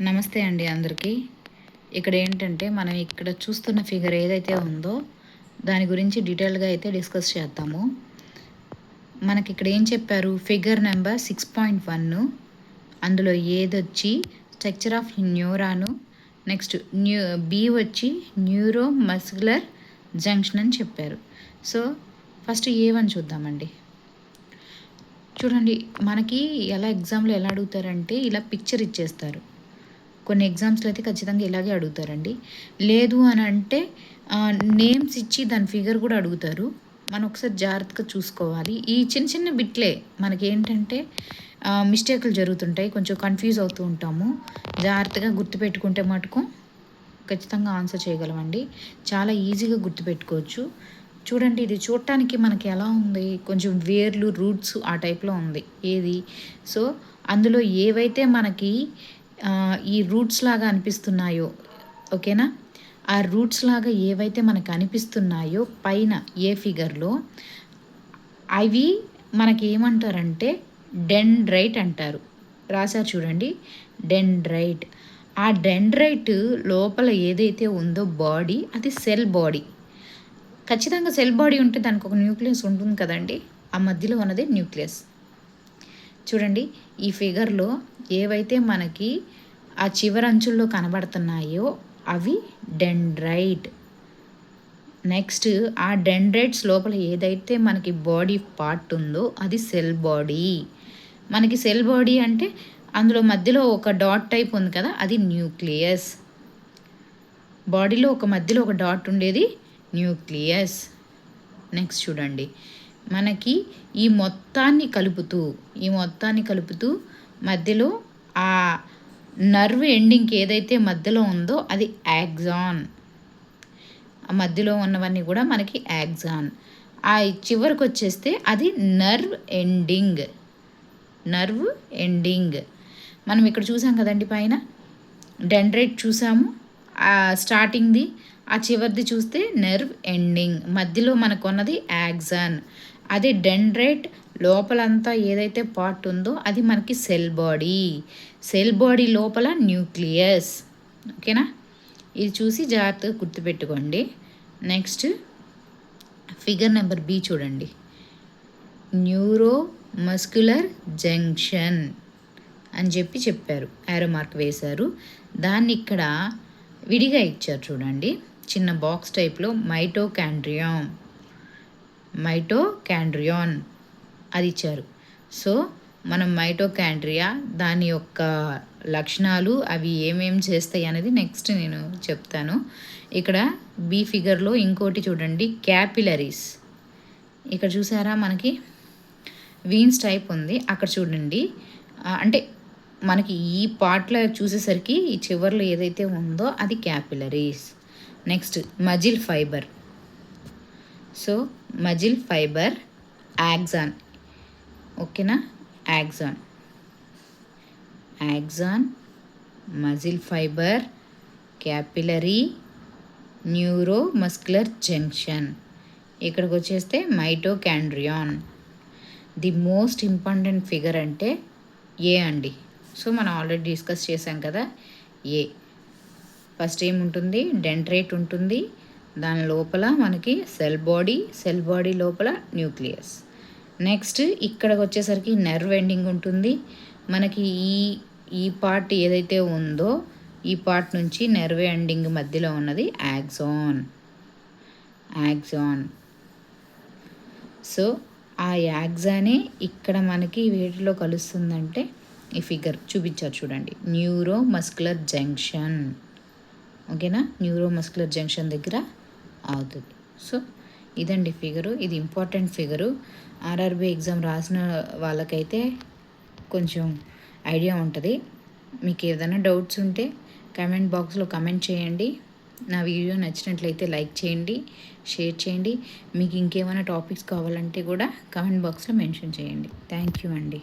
నమస్తే అండి అందరికీ. ఇక్కడ ఏంటంటే మనం ఇక్కడ చూస్తున్న ఫిగర్ ఏదైతే ఉందో దాని గురించి డీటెయిల్గా అయితే డిస్కస్ చేద్దాము. మనకి ఇక్కడ ఏం చెప్పారు, ఫిగర్ నెంబర్ 6.1. అందులో ఏదొచ్చి స్ట్రక్చర్ ఆఫ్ న్యూరాను, నెక్స్ట్ బి వచ్చి న్యూరో మస్కులర్ జంక్షన్ అని చెప్పారు. సో ఫస్ట్ ఏ1 చూద్దామండి. చూడండి, మనకి ఎగ్జామ్లో ఎలా అడుగుతారంటే ఇలా పిక్చర్ ఇచ్చేస్తారు. కొన్ని ఎగ్జామ్స్లో అయితే ఖచ్చితంగా ఇలాగే అడుగుతారండి. లేదు అని అంటే నేమ్స్ ఇచ్చి దాని ఫిగర్ కూడా అడుగుతారు. మనం ఒకసారి జాగ్రత్తగా చూసుకోవాలి. ఈ చిన్న చిన్న బిట్లే మనకేంటంటే మిస్టేకులు జరుగుతుంటాయి, కొంచెం కన్ఫ్యూజ్ అవుతూ ఉంటాము. జాగ్రత్తగా గుర్తుపెట్టుకుంటే మటుకు ఖచ్చితంగా ఆన్సర్ చేయగలమండి. చాలా ఈజీగా గుర్తుపెట్టుకోవచ్చు. చూడండి, ఇది చూడటానికి మనకి ఎలా ఉంది, కొంచెం వేర్లు రూట్స్ ఆ టైప్లో ఉంది ఏది. సో అందులో ఏవైతే మనకి ఈ రూట్స్ లాగా అనిపిస్తున్నాయో, ఓకేనా, ఆ రూట్స్ లాగా ఏవైతే మనకు అనిపిస్తున్నాయో పైన ఏ ఫిగర్లో, అవి మనకి ఏమంటారంటే డెండ్రైట్ అంటారు. రాశారు చూడండి, డెండ్రైట్. ఆ డెండ్రైట్ లోపల ఏదైతే ఉందో బాడీ, అది సెల్ బాడీ. ఖచ్చితంగా సెల్ బాడీ ఉంటే దానికి ఒక న్యూక్లియస్ ఉంటుంది కదండి. ఆ మధ్యలో ఉన్నది న్యూక్లియస్. చూడండి, ఈ ఫిగర్లో ఏవైతే మనకి ఆ చివరి అంచుల్లో కనబడుతున్నాయో అవి డెండ్రైట్. నెక్స్ట్ ఆ డెండ్రైట్స్ లోపల ఏదైతే మనకి బాడీ పార్ట్ ఉందో అది సెల్ బాడీ. మనకి సెల్ బాడీ అంటే అందులో మధ్యలో ఒక డాట్ టైప్ ఉంది కదా, అది న్యూక్లియస్. బాడీలో మధ్యలో ఒక డాట్ ఉండేది న్యూక్లియస్. నెక్స్ట్ చూడండి, మనకి ఈ మొత్తాన్ని కలుపుతూ మధ్యలో ఆ నర్వ్ ఎండింగ్కి ఏదైతే మధ్యలో ఉందో అది యాక్సాన్. ఆ మధ్యలో ఉన్నవన్నీ కూడా మనకి యాక్సాన్. ఆ చివరికి వచ్చేస్తే అది నర్వ్ ఎండింగ్. మనం ఇక్కడ చూసాం కదండి, పైన డెండ్రైట్ చూసాము, స్టార్టింగ్ది, ఆ చివరిది చూస్తే నర్వ్ ఎండింగ్, మధ్యలో మనకు ఉన్నది యాక్సాన్. అదే డెండ్రైట్ లోపలంతా ఏదైతే పార్ట్ ఉందో అది మనకి సెల్ బాడీ లోపల న్యూక్లియస్. ఓకేనా, ఇది చూసి జాగ్రత్తగా గుర్తుపెట్టుకోండి. నెక్స్ట్ ఫిగర్ నెంబర్ బి చూడండి, న్యూరో మస్కులర్ జంక్షన్ అని చెప్పారు, యారో మార్క్ వేశారు. దాన్ని ఇక్కడ విడిగా ఇచ్చారు చూడండి, చిన్న బాక్స్ టైప్లో మైటోకాండ్రియాన్ అది ఇచ్చారు. సో మనం మైటోకాండ్రియా, దాని యొక్క లక్షణాలు, అవి ఏమేమి చేస్తాయి అనేది నెక్స్ట్ నేను చెప్తాను. ఇక్కడ బి ఫిగర్లో ఇంకోటి చూడండి, క్యాపిలరీస్. ఇక్కడ చూసారా, మనకి వీన్స్ టైప్ ఉంది. అక్కడ చూడండి, అంటే మనకి ఈ పార్ట్లో చూసేసరికి ఈ చివర్లో ఏదైతే ఉందో అది capillaries. Next muscle fibre. So muscle fibre, axon. ఓకేనా, axon, muscle fibre, capillary, neuro muscular junction. ఇక్కడికి వచ్చేస్తే మైటోకాండ్రియాన్. ది మోస్ట్ ఇంపార్టెంట్ ఫిగర్ అంటే ఏ అండి. సో మనం ఆల్రెడీ డిస్కస్ చేసాం కదా, ఏ ఫస్ట్ ఏముంటుంది, డెండ్రైట్ ఉంటుంది, దాని లోపల మనకి సెల్ బాడీ లోపల న్యూక్లియస్. నెక్స్ట్ ఇక్కడికి వచ్చేసరికి నర్వ్ ఎండింగ్ ఉంటుంది. మనకి ఈ పార్ట్ ఏదైతే ఉందో ఈ పార్ట్ నుంచి నర్వ్ ఎండింగ్ మధ్యలో ఉన్నది యాక్సాన్. సో ఆ యాక్సానే ఇక్కడ మనకి వేటిలో కలుస్తుందంటే ఈ ఫిగర్ చూపించారు చూడండి, న్యూరో మస్కులర్ జంక్షన్. ఓకేనా, న్యూరో మస్కులర్ జంక్షన్ దగ్గర అవుతుంది. సో ఇదండి ఫిగరు, ఇది ఇంపార్టెంట్ ఫిగరు. ఆర్ఆర్బీ ఎగ్జామ్ రాసిన వాళ్ళకైతే కొంచెం ఐడియా ఉంటుంది. మీకు ఏదైనా డౌట్స్ ఉంటే కామెంట్ బాక్స్లో కమెంట్ చేయండి. నా వీడియో నచ్చినట్లయితే లైక్ చేయండి, షేర్ చేయండి. మీకు ఇంకేమైనా టాపిక్స్ కావాలంటే కూడా కామెంట్ బాక్స్లో మెన్షన్ చేయండి. థ్యాంక్ యూ అండి.